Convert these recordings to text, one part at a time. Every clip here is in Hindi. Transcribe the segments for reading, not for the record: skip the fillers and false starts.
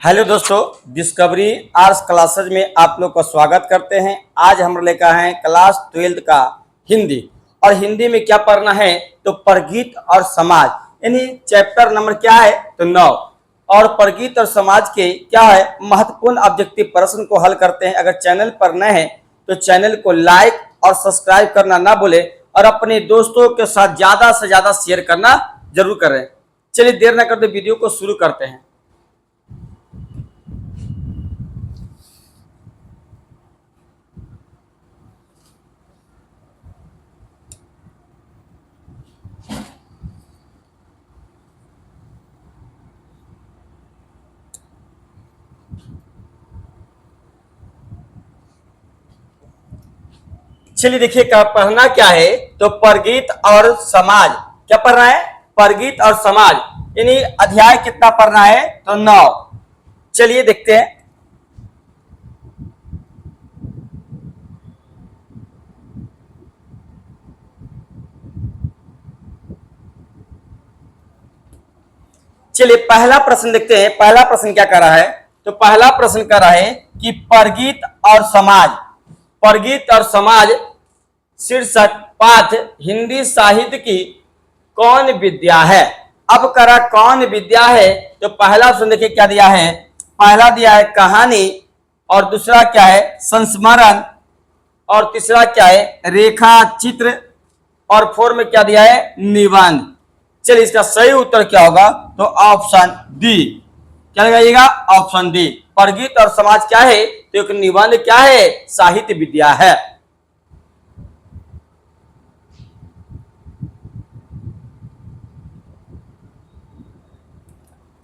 हेलो दोस्तों, डिस्कवरी आर्ट्स क्लासेज में आप लोग का स्वागत करते हैं। आज हम लेकर आए हैं क्लास 12 का हिंदी। और हिंदी में क्या पढ़ना है तो परगीत और समाज, यानी चैप्टर नंबर क्या है तो 9। और परगीत और समाज के क्या है महत्वपूर्ण ऑब्जेक्टिव प्रश्न को हल करते हैं। अगर चैनल पर नए हैं तो चैनल को लाइक और सब्सक्राइब करना ना भूलें और अपने दोस्तों के साथ ज्यादा से ज्यादा शेयर करना जरूर करें। चलिए देर न करते वीडियो को शुरू करते हैं। चलिए देखिए क्या पढ़ना क्या है तो परगीत और समाज। क्या पढ़ना है? परगीत और समाज, यानी अध्याय कितना पढ़ना है तो 9। चलिए देखते हैं। चलिए पहला प्रश्न देखते हैं। पहला प्रश्न क्या कर रहा है तो पहला प्रश्न कर रहा है कि परगीत और समाज, परगीत और समाज शीर्षक पाठ हिंदी साहित्य की कौन विद्या है। अब करा कौन विद्या है तो पहला ऑप्शन देखिए क्या दिया है। पहला दिया है कहानी, और दूसरा क्या है संस्मरण, और तीसरा क्या है रेखा चित्र, और फोर में क्या दिया है निबंध। चलिए इसका सही उत्तर क्या होगा तो ऑप्शन डी। क्या लगाइएगा? Option D. परगीत और समाज क्या है तो एक निबंध क्या है साहित्य विद्या है।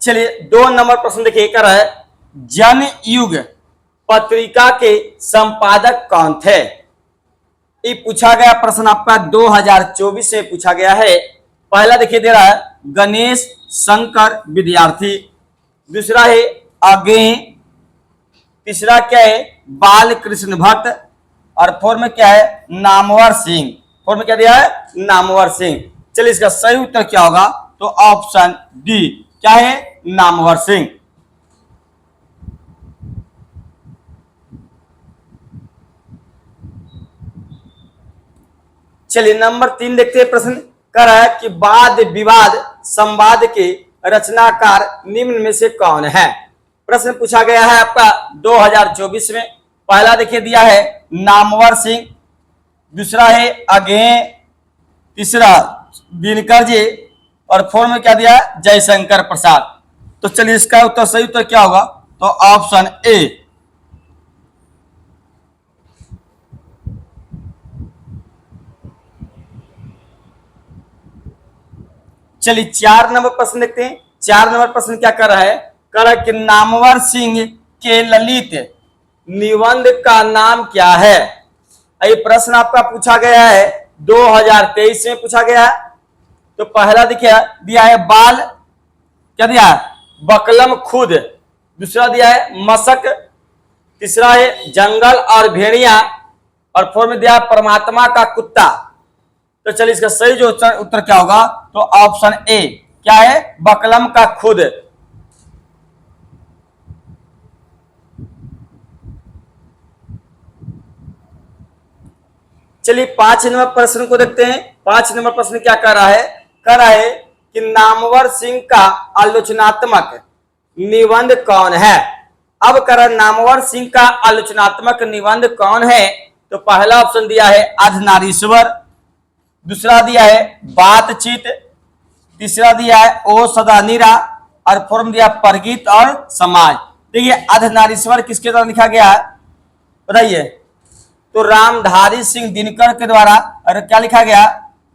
चलिए 2 नंबर प्रश्न देखिए कर है जनयुग पत्रिका के संपादक कौन थे। ये पूछा गया प्रश्न आपका 2024 से पूछा गया है। पहला देखिए दे रहा है गणेश शंकर विद्यार्थी, दूसरा है अगे, तीसरा क्या है बाल कृष्ण भट्ट, और फोर में क्या है नामवर सिंह। फोर में क्या दिया है नामवर सिंह। चलिए इसका सही उत्तर क्या होगा तो ऑप्शन डी। क्या है नामवर सिंह। चलिए नंबर 3 देखते हैं। प्रश्न कर रहा है कि वाद विवाद संवाद के रचनाकार निम्न में से कौन है। प्रश्न पूछा गया है आपका 2024 में। पहला देखिए दिया है नामवर सिंह, दूसरा है अगे, तीसरा दिनकर जी, और फोर में क्या दिया है जयशंकर प्रसाद। तो चलिए इसका उत्तर सही उत्तर क्या होगा तो ऑप्शन ए। चलिए 4 नंबर प्रश्न देखते हैं। 4 नंबर प्रश्न क्या कर रहा है, कर रहा है कि नामवर सिंह के ललित निबंध का नाम क्या है। ये प्रश्न आपका पूछा गया है 2023 में पूछा गया है। तो पहला देखिए दिया है बाल, क्या दिया है बकलम खुद, दूसरा दिया है मशक, तीसरा है जंगल और भेड़िया, और फोर में दिया है परमात्मा का कुत्ता। तो चलिए इसका सही जो उत्तर क्या होगा तो ऑप्शन ए। क्या है बकलम का खुद। चलिए 5 नंबर प्रश्न को देखते हैं। 5 नंबर प्रश्न क्या कर रहा है, कर रहा है कि नामवर सिंह का आलोचनात्मक निबंध कौन है। अब कर नामवर सिंह का आलोचनात्मक निबंध कौन है तो पहला ऑप्शन दिया है अर्धनारीश्वर, दूसरा दिया है बातचीत, तीसरा दिया है ओ सदा नीरा, और फोर्म दिया परगीत और समाज। देखिए अर्धनारीश्वर किसके द्वारा लिखा गया है बताइए तो रामधारी सिंह दिनकर के द्वारा। और क्या लिखा गया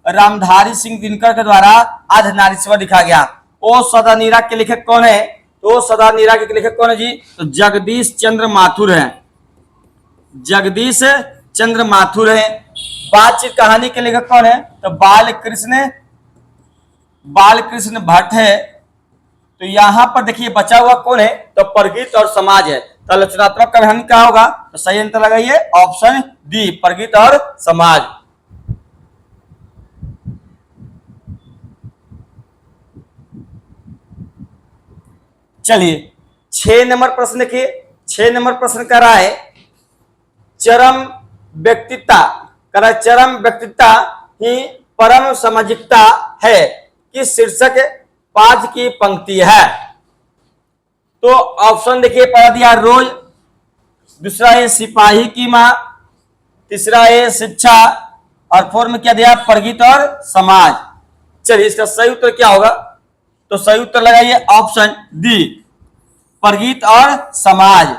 रामधारी सिंह दिनकर के द्वारा अर्धनारीश्वर लिखा गया। ओ सदा नीरा के लेखक कौन है तो सदा नीरा के लेखक कौन है जी तो जगदीश चंद्र माथुर है। जगदीश चंद्र माथुर है। बातचीत कहानी के लेखक कौन है तो बाल कृष्ण भट्ट है। तो यहां पर देखिए बचा हुआ कौन है तो परगीत और समाज है। तो आलोचनात्मक कहानी क्या होगा तो सही आंसर लगाइए ऑप्शन डी परगीत और समाज। चलिए 6 नंबर प्रश्न देखिए, 6 नंबर प्रश्न कर रहा है चरम व्यक्तिता, कर रहा है चरम व्यक्तिता ही परम सामाजिकता है, किस शीर्षक 5 की पंक्ति है। तो ऑप्शन देखिए, पहला दिया रोज, दूसरा है सिपाही की मां, तीसरा है शिक्षा, और फोर्थ में क्या दिया प्रगीत और समाज। चलिए इसका सही उत्तर क्या होगा, तो सही उत्तर लगाइए ऑप्शन डी, प्रगीत और समाज।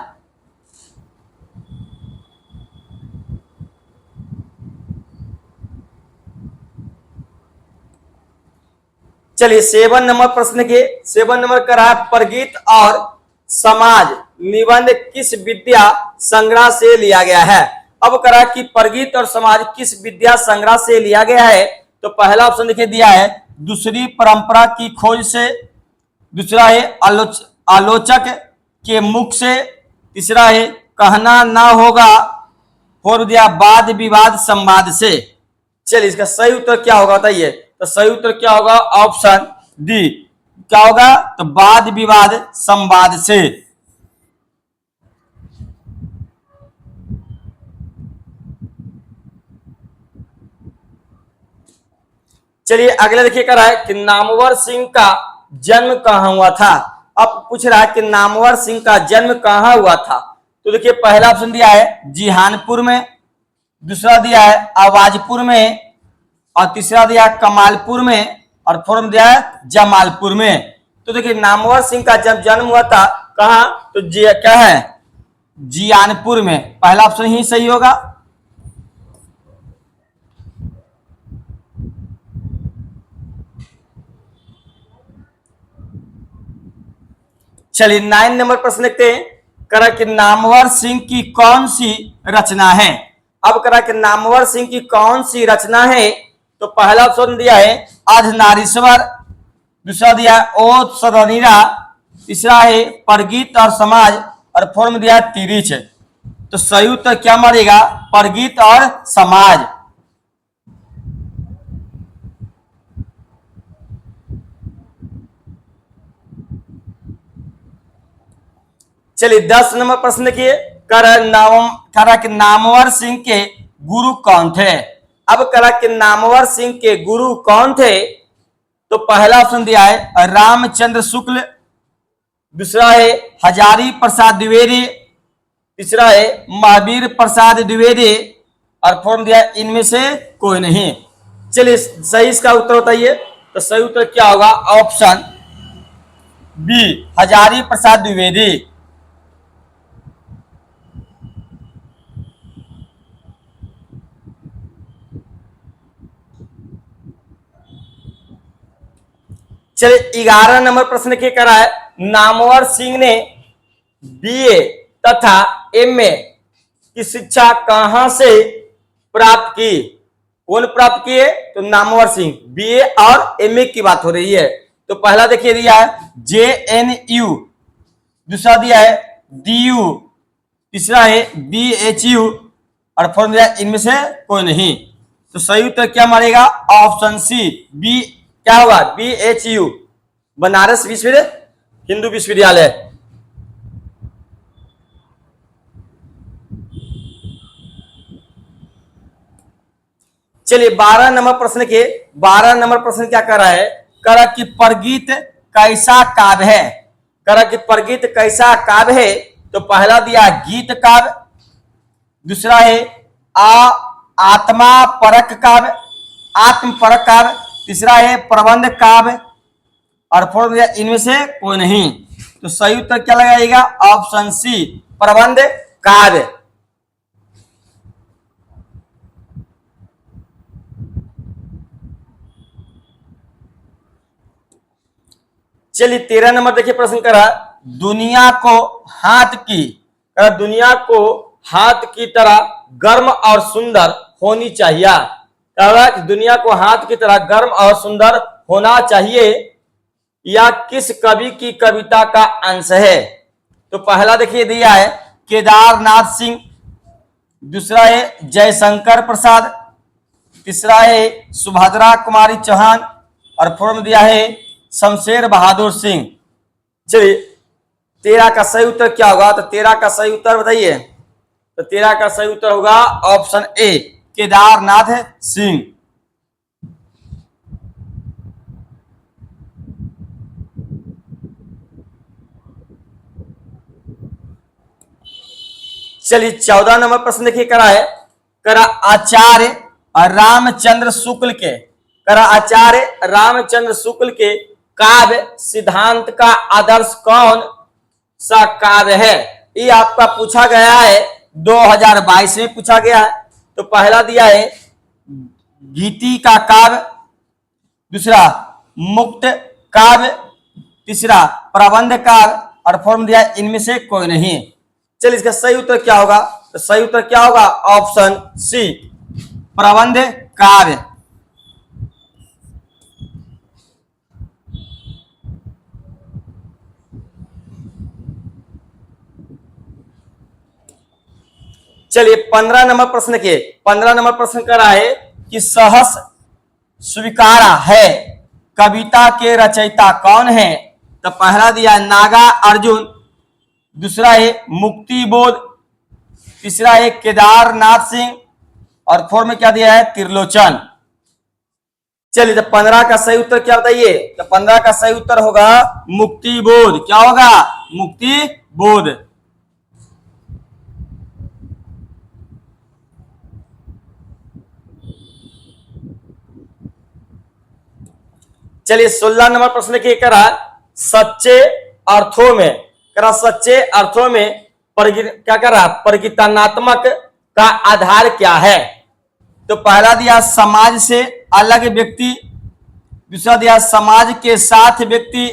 चलिए 7 नंबर प्रश्न के 7 नंबर का रहा प्रगीत और समाज निबंध किस विद्या संग्रह से लिया गया है। अब करा कि प्रगीत और समाज किस विद्या संग्रह से लिया गया है, तो पहला ऑप्शन देखिए दिया है दूसरी परंपरा की खोज से, दूसरा है आलोचक के मुख से, तीसरा है कहना ना होगा, और दिया वाद विवाद संवाद से। चलिए इसका सही उत्तर क्या होगा बताइए, तो सही उत्तर क्या होगा ऑप्शन डी, क्या होगा तो वाद विवाद संवाद से। चलिए अगले देखिए कर रहा है कि नामवर सिंह का जन्म कहां हुआ था। अब पूछ रहा है कि नामवर सिंह का जन्म कहां हुआ था, तो देखिए पहला ऑप्शन दिया है जिहानपुर में, दूसरा दिया है आवाजपुर में, और तीसरा दिया है कमालपुर में, और फोर्थ दिया है जमालपुर में। तो देखिए नामवर सिंह का जब जन्म हुआ था कहां, तो क्या है जियानपुर में, पहला ऑप्शन ही सही होगा। चलिए 9 नंबर प्रश्न देखते हैं, करा कि नामवर सिंह की कौन सी रचना है। अब करा कि नामवर सिंह की कौन सी रचना है, तो पहला ऑप्शन दिया है अर्धनारीश्वर, दूसरा दिया है ओत सदनीरा, तीसरा है प्रगीत और समाज, और फोर्थ में दिया है तिरिच। तो सही उत्तर क्या मारेगा प्रगीत और समाज। चलिए 10 नंबर प्रश्न देखिए, करा कि नामवर सिंह के गुरु कौन थे। अब करा कि नामवर सिंह के गुरु कौन थे, तो पहला ऑप्शन दिया है रामचंद्र शुक्ल, दूसरा है हजारी प्रसाद द्विवेदी, तीसरा है महावीर प्रसाद द्विवेदी, और फोर्थ दिया है इनमें से कोई नहीं। चलिए सही इसका उत्तर बताइए, तो सही उत्तर क्या होगा ऑप्शन बी हजारी प्रसाद द्विवेदी। चलिए 11 नंबर प्रश्न के करा है नामवर सिंह ने बीए तथा एमए की शिक्षा कहां से प्राप्त की। कौन प्राप्त किए, तो नामवर सिंह। बीए और एमए की बात हो रही है, तो पहला देखिए दिया है जेएनयू, दूसरा दिया है डीयू, तीसरा है बीएचयू, और फोर्थ दिया इनमें से कोई नहीं। तो सही उत्तर क्या मारेगा ऑप्शन सी बी, क्या होगा बीएचयू, बनारस विश्वविद्यालय हिंदू विश्वविद्यालय। चलिए 12 नंबर प्रश्न के 12 नंबर प्रश्न क्या कर रहा है, करा कि प्रगीत कैसा काव्य है। करा कि प्रगीत कैसा काव्य है, तो पहला दिया गीत काव्य, दूसरा है आत्मा परक काव्य, आत्म परक काव्य, तीसरा है प्रबंध काव्य, और फोर्थ दिया इनमें से कोई नहीं। तो सही उत्तर क्या लगाएगा ऑप्शन सी प्रबंध काव्य। चलिए 13 नंबर देखिए प्रश्न करा दुनिया को हाथ की, दुनिया को हाथ की तरह गर्म और सुंदर होनी चाहिए। कि दुनिया को हाथ की तरह गर्म और सुंदर होना चाहिए, या किस कवि की कविता का अंश है। तो पहला देखिए दिया है केदारनाथ सिंह, दूसरा है जयशंकर प्रसाद, तीसरा है सुभद्रा कुमारी चौहान, और फोर्थ में दिया है शमशेर बहादुर सिंह। चलिए 13 का सही उत्तर क्या होगा? तो 13 का सही उत्तर बताइए। तो 13 का सही उत्तर होगा ऑप्शन ए, केदारनाथ सिंह। चलिए 14 नंबर प्रश्न देखिए, करा है, करा आचार्य रामचंद्र शुक्ल के, करा आचार्य रामचंद्र शुक्ल के काव्य सिद्धांत का आदर्श कौन सा काव्य है? ये आपका पूछा गया है, 2022 में पूछा गया है। तो पहला दिया है गीति का काव्य, दूसरा मुक्त काव्य, तीसरा प्रबंध काव्य, और फॉर्म दिया इनमें से कोई नहीं। चलिए इसका सही उत्तर क्या होगा? तो सही उत्तर क्या होगा? ऑप्शन सी, प्रबंध काव्य। चलिए 15 नंबर प्रश्न के, 15 नंबर प्रश्न कर रहा है कि सहस स्वीकारा है कविता के रचयिता कौन है? तो पहला दिया नागा अर्जुन, दूसरा है मुक्ति बोध, तीसरा है केदारनाथ सिंह, और फोर में क्या दिया है? त्रिलोचन। चलिए तो 15 का सही उत्तर क्या बताइए? तो 15 का सही उत्तर होगा मुक्ति बोध। क्या होगा? मुक्ति बोध। चलिए 16 नंबर प्रश्न की करा सच्चे अर्थों में, करा सच्चे अर्थों में क्या करा? परिवर्तनात्मक का आधार क्या है? तो पहला दिया समाज से अलग व्यक्ति, दूसरा दिया समाज के साथ व्यक्ति,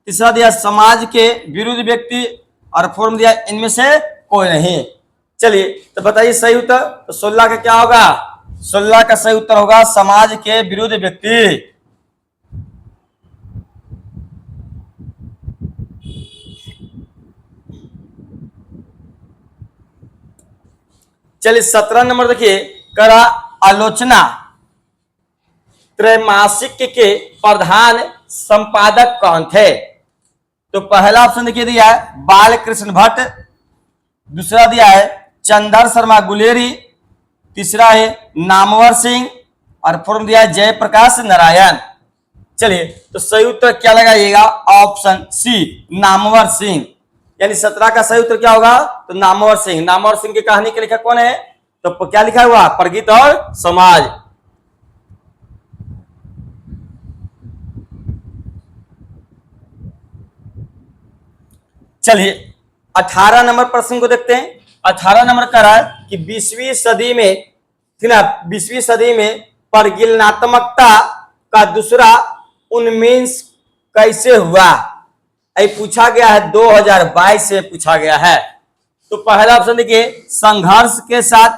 तीसरा दिया समाज के विरुद्ध व्यक्ति, और फोर्म दिया इनमें से कोई नहीं। चलिए तो बताइए सही उत्तर। तो 16 का क्या होगा? 16 का सही उत्तर होगा समाज के विरुद्ध व्यक्ति। चलिए 17 नंबर देखिए, करा आलोचना त्रैमासिक के प्रधान संपादक कौन थे? तो पहला ऑप्शन देखिए दिया है बालकृष्ण भट्ट, दूसरा दिया है चंदर शर्मा गुलेरी, तीसरा है नामवर सिंह, और फोर्म दिया है जयप्रकाश नारायण। चलिए तो सही उत्तर क्या लगाइएगा? Option C, Namvar Singh. यानी 17 का सही उत्तर क्या होगा? तो नामवर सिंह। नामवर सिंह की कहानी के लेखक कौन है? तो क्या लिखा हुआ? प्रगीत और समाज। चलिए 18 नंबर प्रश्न को देखते हैं। 18 नंबर का रहा है कि 20वीं सदी में, ठीक ना, 20वीं सदी में परिगिलनात्मकता का दूसरा उन्मेष कैसे हुआ? पूछा गया है, 2022 से पूछा गया है। तो पहला ऑप्शन देखिए संघर्ष के साथ,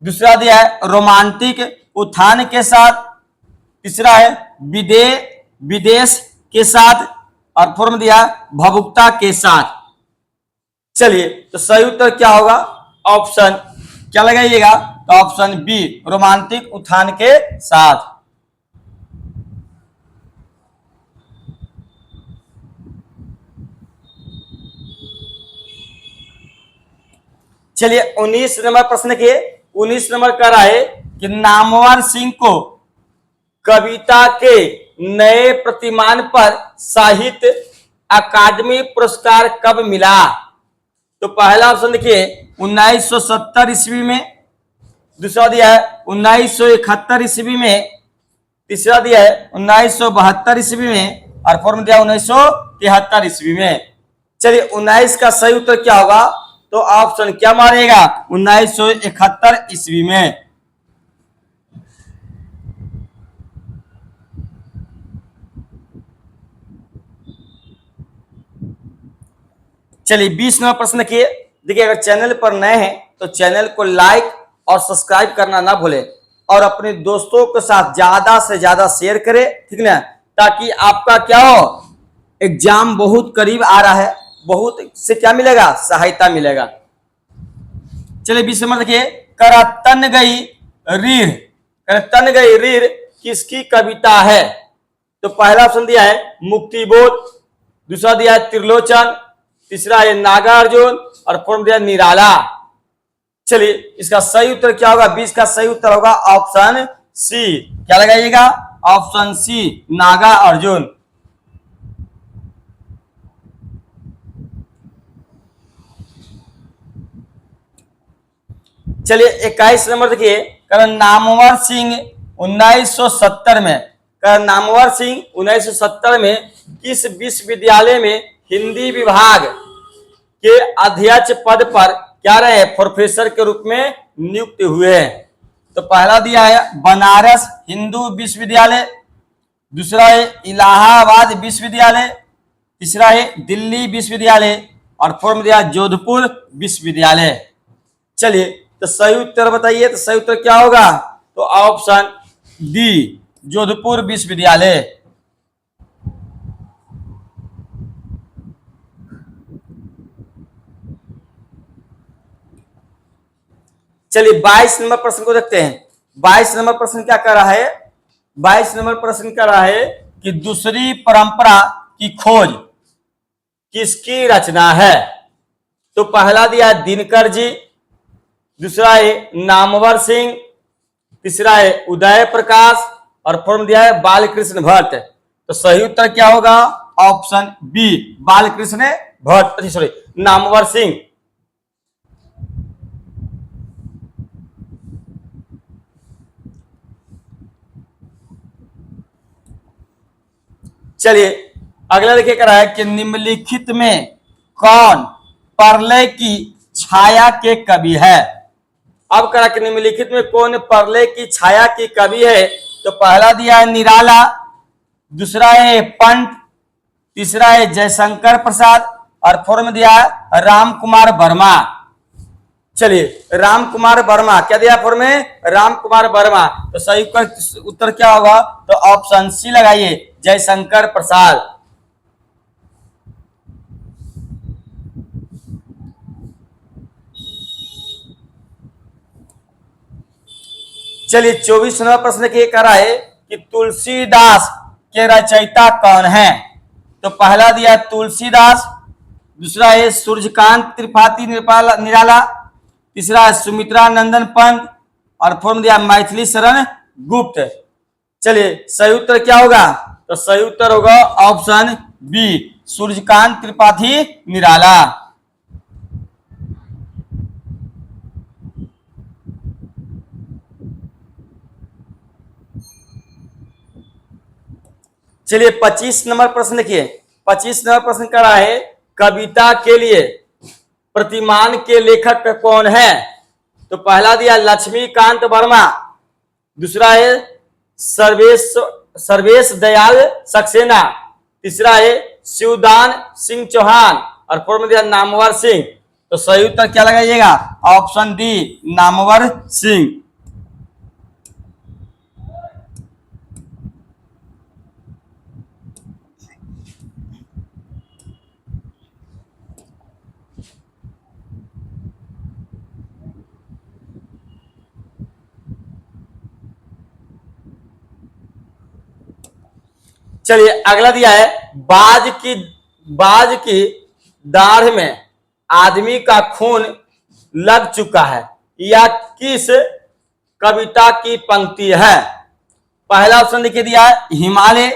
दूसरा दिया है रोमांटिक उत्थान के साथ, तीसरा है विदेश के साथ, और फोर्म दिया भावुकता के साथ। चलिए तो सही उत्तर क्या होगा? ऑप्शन क्या लगाइएगा? तो ऑप्शन बी, रोमांटिक उत्थान के साथ। चलिए 19 नंबर प्रश्न के, 19 नंबर का रहा है कि नामवर सिंह को कविता के नए प्रतिमान पर साहित्य अकादमी पुरस्कार कब मिला? तो पहला ऑप्शन देखिए 1970 ईस्वी में, दूसरा दिया है 1971 ईस्वी में, तीसरा दिया है 1972 ईस्वी में, और फोर्म दिया 1973 ईस्वी में। चलिए 19 का सही उत्तर क्या होगा? तो ऑप्शन क्या मारेगा? 1971 ईस्वी में। चलिए 20 नंबर प्रश्न किए। देखिए अगर चैनल पर नए हैं तो चैनल को लाइक और सब्सक्राइब करना ना भूलें, और अपने दोस्तों के साथ ज्यादा से ज्यादा शेयर करें, ठीक ना, ताकि आपका क्या हो, एग्जाम बहुत करीब आ रहा है, बहुत से क्या मिलेगा? सहायता मिलेगा। चलिए 20 नंबर देखिए, करतन गई रीढ़, करतन गई रीढ़ किसकी कविता है? तो पहला ऑप्शन दिया है मुक्तिबोध, दूसरा दिया है त्रिलोचन, तीसरा है नागार्जुन और फोर्थ दिया निराला। चलिए इसका सही उत्तर क्या होगा? 20 का सही उत्तर होगा ऑप्शन सी। क्या लगाइएगा? Option C, Nagarjun. चलिए 21 नंबर देखिए, नामवर सिंह 1970 में, नामवर सिंह 1970 में किस विश्वविद्यालय में हिंदी विभाग के अध्यक्ष पद पर क्या रहे, प्रोफेसर के रूप में नियुक्त हुए हैं? तो पहला दिया है बनारस हिंदू विश्वविद्यालय, दूसरा है इलाहाबाद विश्वविद्यालय, तीसरा है दिल्ली विश्वविद्यालय और फोर्थ दिया जोधपुर विश्वविद्यालय। चलिए तो सही उत्तर बताइए, तो सही उत्तर क्या होगा? तो ऑप्शन डी, जोधपुर विश्वविद्यालय। चलिए 22 नंबर प्रश्न को देखते हैं। 22 नंबर प्रश्न क्या कर रहा है? 22 नंबर प्रश्न कर रहा है कि दूसरी परंपरा की खोज किसकी रचना है? तो पहला दिया है दिनकर जी, दूसरा है नामवर सिंह, तीसरा है उदय प्रकाश और फोर्थ दिया है बालकृष्ण भट्ट। तो सही उत्तर क्या होगा? Option B, Balkrishna Bhatt, sorry Namvar Singh. चलिए अगला देखिए करा है कि निम्नलिखित में कौन प्रलय की छाया के कवि है? अब करा कि निम्नलिखित में कौन प्रलय की छाया की कवि है? तो पहला दिया है निराला, दूसरा है पंत, तीसरा है जयशंकर प्रसाद और फोर्थ में दिया है राम कुमार वर्मा। चलिए राम कुमार वर्मा, क्या दिया फोर्थ में? राम कुमार वर्मा। तो सही उत्तर क्या होगा? तो ऑप्शन सी लगाइए, जयशंकर प्रसाद। चलिए 24 नंबर प्रश्न के करा है कि तुलसीदास के रचयिता कौन है? तो पहला दिया तुलसीदास, दूसरा है सूर्यकांत त्रिपाठी निराला, तीसरा है सुमित्रा नंदन पंत और फोर्थ दिया मैथिली शरण गुप्त। चलिए सही उत्तर क्या होगा? तो सही उत्तर होगा ऑप्शन बी, सूर्यकांत त्रिपाठी निराला। चलिए 25 नंबर प्रश्न देखिए। 25 नंबर प्रश्न कर रहा है कविता के लिए प्रतिमान के लेखक कौन है? तो पहला दिया लक्ष्मीकांत वर्मा, दूसरा है सर्वेश दयाल सक्सेना, तीसरा है शिवदान सिंह चौहान और फोर्थ में दिया नामवर सिंह। तो सही उत्तर क्या लगाइएगा? Option D, Namvar Singh. चलिए अगला दिया है बाज की दाढ़ में आदमी का खून लग चुका है, यह किस कविता की पंक्ति है? पहला ऑप्शन देखिए दिया है हिमालय,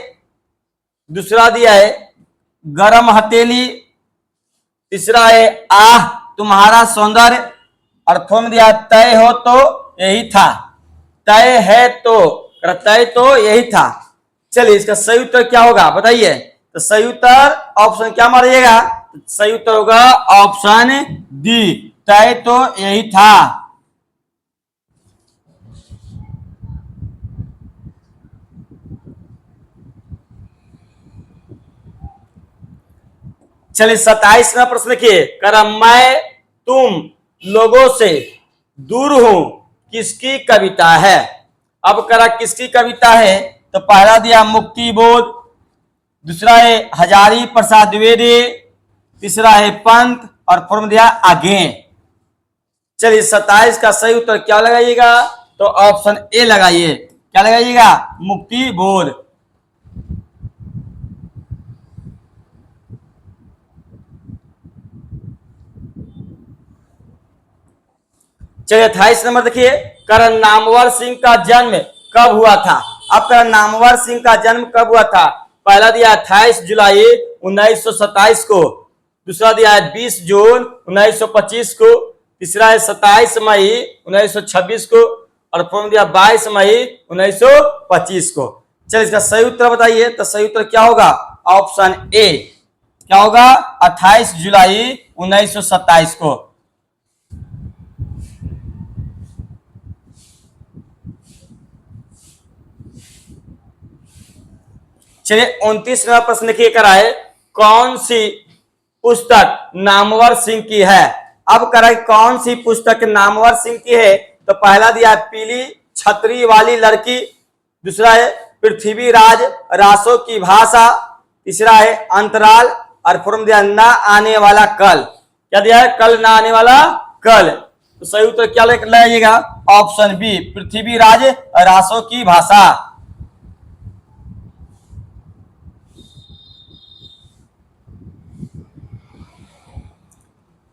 दूसरा दिया है गरम हथेली, तीसरा है आह तुम्हारा सौंदर्य और फोर्थ दिया तय हो तो यही था, तय है तो यही था। चलिए इसका सही उत्तर क्या होगा बताइए? तो सही उत्तर ऑप्शन क्या मारिएगा? सही उत्तर होगा ऑप्शन डी, तय तो यही था। चलिए 27वां प्रश्न देखिए, मैं तुम लोगों से दूर हूं किसकी कविता है? अब करा किसकी कविता है? तो पहला दिया मुक्ति बोध, दूसरा है हजारी प्रसाद द्विवेदी, तीसरा है पंत और फोर्थ दिया आगे। चलिए 27 का सही उत्तर क्या लगाइएगा? तो ऑप्शन ए लगाइए, क्या लगाइएगा? मुक्ति बोध। चलिए 28 नंबर देखिए, करण नामवर सिंह का जन्म कब हुआ था? अब करण नामवर सिंह का जन्म कब हुआ था? पहला दिया 28 जुलाई 1927 को, दूसरा दिया है 20 जून 1925 को, तीसरा है 27 मई 1926 को, और फोर्म दिया 22 मई 1925 को। चलिए इसका सही उत्तर बताइए। तो सही उत्तर क्या होगा? Option A. क्या होगा? 28 जुलाई 1927 को। चलिए 29वां प्रश्न देखिए कराए, कौन सी पुस्तक नामवर सिंह की है? अब कराए कौन सी पुस्तक नामवर सिंह की है? तो पहला दिया है पीली छतरी वाली लड़की, दूसरा है पृथ्वीराज रासों की भाषा, तीसरा है अंतराल, और फोर्म दिया ना आने वाला कल। क्या दिया है? कल ना आने वाला कल। तो सही उत्तर क्या लगाइएगा? ऑप्शन बी, पृथ्वीराज रासों की भाषा।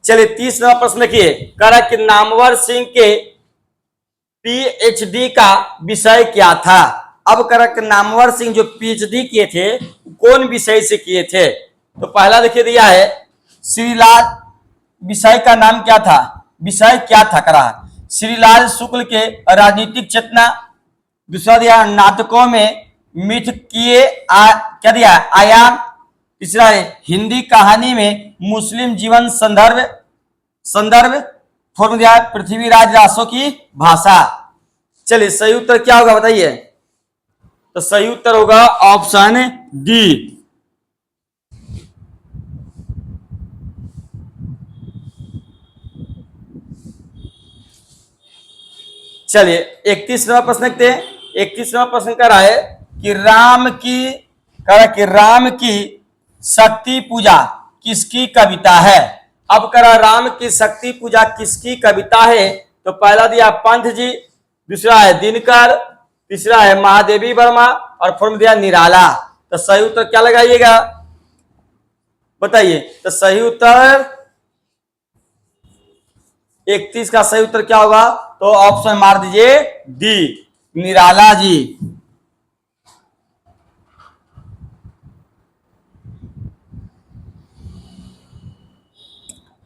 चलिए 30वां प्रश्न देखिए, करा कि नामवर सिंह के पीएचडी का विषय क्या था? अब करा कि नामवर सिंह जो पीएचडी किए थे कौन विषय से किए थे? तो पहला देखिए दिया है श्रीलाल, विषय का नाम क्या था? विषय क्या था करा? श्रीलाल शुक्ल के राजनीतिक चेतना, दूसरा दिया नाटकों में मिथ किए क्या दिया? आयाम, तीसरा है हिंदी कहानी में मुस्लिम जीवन संदर्भ फॉर्म दिया पृथ्वीराज रासों की भाषा। चलिए सही उत्तर क्या होगा बताइए? तो सही उत्तर होगा ऑप्शन डी। चलिए 31वां प्रश्न देखते हैं। 31वां प्रश्न कर रहा है कि राम की शक्ति पूजा किसकी कविता है? अब करा राम की शक्ति पूजा किसकी कविता है? तो पहला दिया पंत जी, दूसरा है दिनकर, तीसरा है महादेवी वर्मा, और फोर्म दिया निराला। तो सही उत्तर क्या लगाइएगा बताइए? तो सही उत्तर 31 का सही उत्तर क्या होगा? तो ऑप्शन मार दीजिए डी, निराला जी।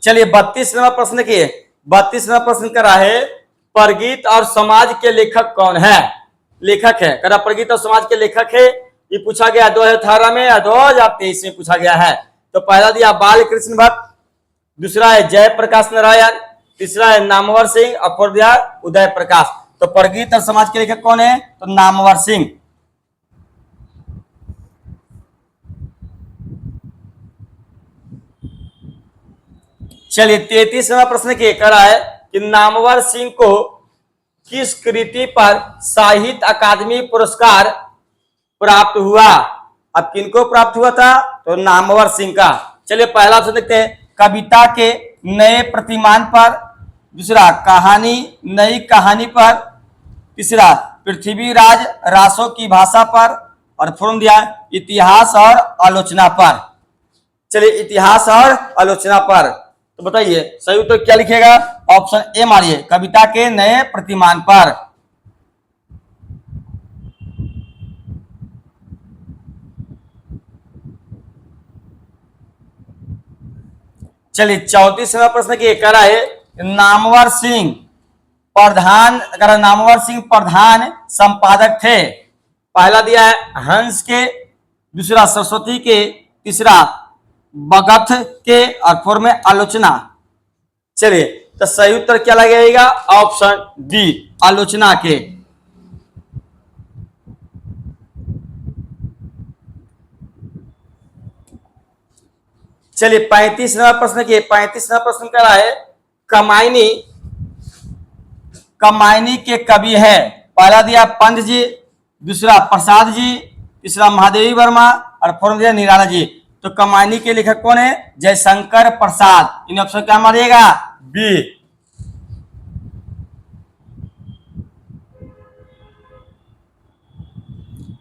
चलिए 32वां प्रश्न देखिए। 32वां प्रश्न करा है परगीत और समाज के लेखक कौन है? लेखक है करा परगीत और समाज के लेखक है, ये पूछा गया 2018 में या 2023 में पूछा गया है। तो पहला दिया बाल कृष्ण भट्ट, दूसरा है जयप्रकाश नारायण, तीसरा है नामवर सिंह, और फोर्थ दिया उदय प्रकाश। तो परगीत और समाज के लेखक कौन है? तो नामवर सिंह। चलिए 33वां प्रश्न के करा है कि नामवर सिंह को किस कृति पर साहित्य अकादमी पुरस्कार प्राप्त हुआ? अब किनको प्राप्त हुआ था? तो नामवर सिंह का। चलिए पहला ऑप्शन देखते हैं, कविता के नए प्रतिमान पर, दूसरा कहानी नई कहानी पर, तीसरा पृथ्वीराज रासों की भाषा पर, और फोर्म दिया इतिहास और आलोचना पर। चलिए इतिहास और आलोचना पर। तो बताइए सही उत्तर क्या लिखिएगा? ऑप्शन ए मारिए, कविता के नए प्रतिमान पर। चलिए 34वां प्रश्न की करा है नामवर सिंह प्रधान संपादक थे। पहला दिया है हंस के, दूसरा सरस्वती के, तीसरा बगथ के, और फोर्म में आलोचना। चलिए तो सही उत्तर क्या लगेगा? ऑप्शन डी, आलोचना के। चलिए 35वां प्रश्न की 35वां प्रश्न करा है कमायनी के कवि है। पहला दिया पंत जी, दूसरा प्रसाद जी, तीसरा महादेवी वर्मा, और फोर्म दिया निराला जी। तो कमायनी के लेखक कौन है? जयशंकर प्रसाद। इन ऑप्शन क्या मारिएगा? बी।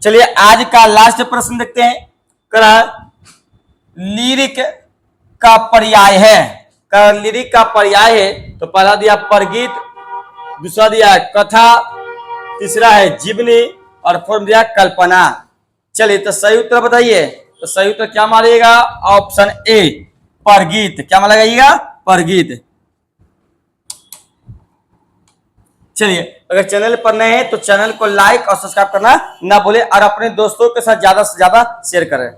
चलिए आज का लास्ट प्रश्न देखते हैं। करा लिरिक का पर्याय है। लिरिक का पर्याय है। तो पहला दिया परगीत, दूसरा दिया है कथा, तीसरा है जीवनी और फोर्थ दिया है कल्पना। चलिए तो सही उत्तर बताइए। तो सही उत्तर क्या मानिएगा? Option A परगीत। क्या मानिएगा? परगीत। चलिए अगर चैनल पर नए हैं तो चैनल को लाइक और सब्सक्राइब करना ना भूलें और अपने दोस्तों के साथ ज्यादा से ज्यादा शेयर करें।